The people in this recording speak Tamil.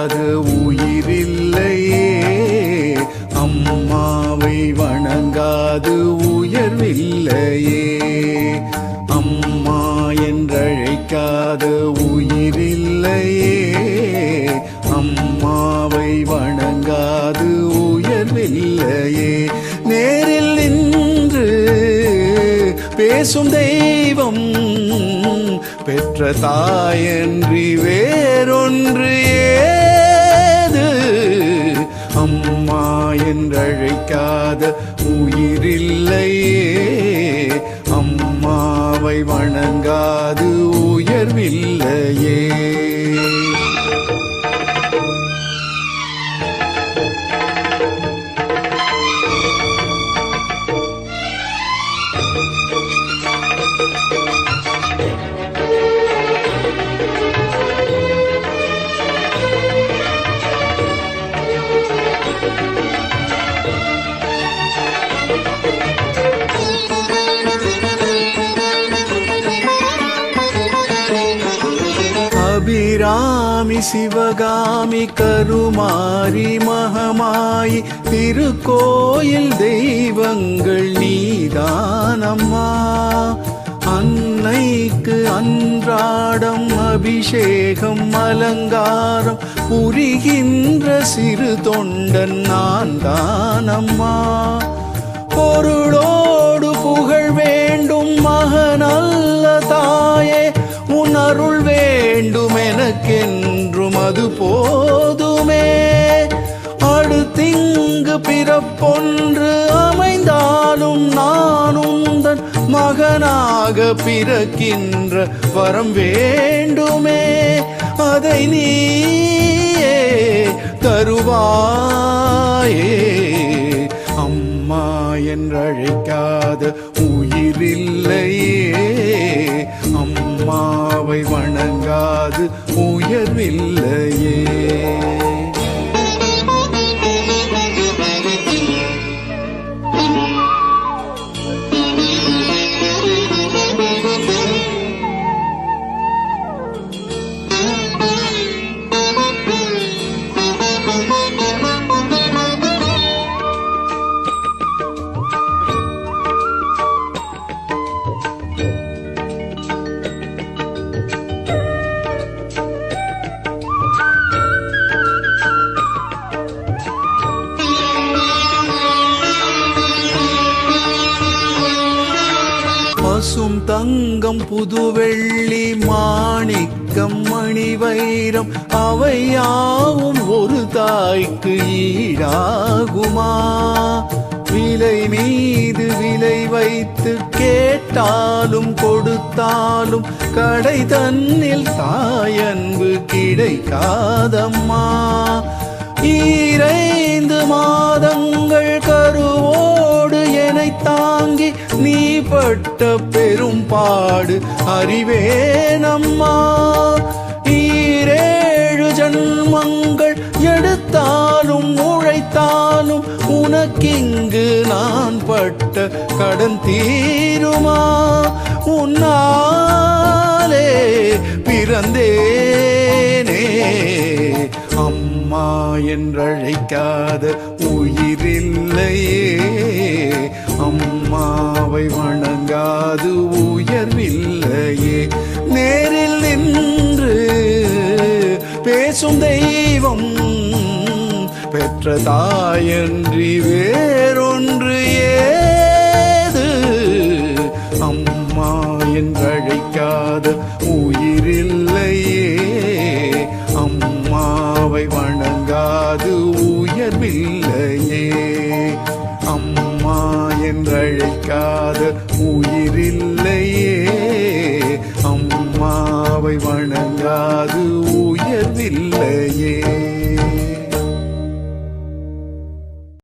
வணங்காத உயிரில்லையே, அம்மாவை வணங்காது உயர்வில்லையே. அம்மா என்றழைக்காத உயிரில்லையே, அம்மாவை வணங்காது உயர்வில்லையே. நேரில் நின்று பேசும் தெய்வம் பெற்ற தாயன்றி வேறொன்று ஏது? அம்மா என்றழைக்காத உயிரில்லையே, அம்மாவை வணங்காது உயர்வில்லையே. அபிராமி சிவகாமி கருமாரி மகமாயி திருக்கோயில் தெய்வங்கள் நீதானம்மா. அன்னைக்கு அன்றாடம் அபிஷேகம் அலங்காரம் புரிகின்ற சிறு தொண்டன் நான் தானம்மா. பொருளோடு புகழ் வேண்டும் மகனல்ல தாயே, உன் அருள் வேண்டும் எனக்கென்றும் அது போதுமே. அடுத்திங்கு பிறப்பொன்று அமைந்தாலும் நான் உந்தன் மகனாக பிறக்கின்ற வரம் வேண்டுமே. அதை நீயே தருவாயே. அம்மா என்றழைக்காத உயிரில்லையே, அம்மாவை வணங்காது உயர்வில்லையே. பசும் தங்கம் புதுவெள்ளி மாணிக்கம் மணி வைரம் அவையாவும் ஒரு தாய்க்கு ஈடாகுமா? விலை மீது விலை வைத்து கேட்டாலும் கொடுத்தாலும் கடை தன்னில் தாயன்பு கிடைக்காதம்மா. 2 மாதங்கள் கருவோடு என்னை தாங்கி நீ பட்ட பெரும் பாடு அறிவேனம்மா. 7 ஜன்மங்கள் எடுத்தாலும் உழைத்தாலும் உனக்கிங்கு நான் பட்ட கடன் தீருமா? உன்னாலே பிறந்தேனே, அம்மா என்றழைக்காத உயிரில்லையே, அம்மாவை வணங்காது உயர்வில்லையே. நேரில் நின்று பேசும் தெய்வம் பெற்ற தாயன்றி வேறொன்று ஏது? அம்மா என்றழைக்காத உயிரில்லையே, அம்மாவை வணங்காது உயர்வில்லையே. அம்மா என்றழைக்காத உயிரில்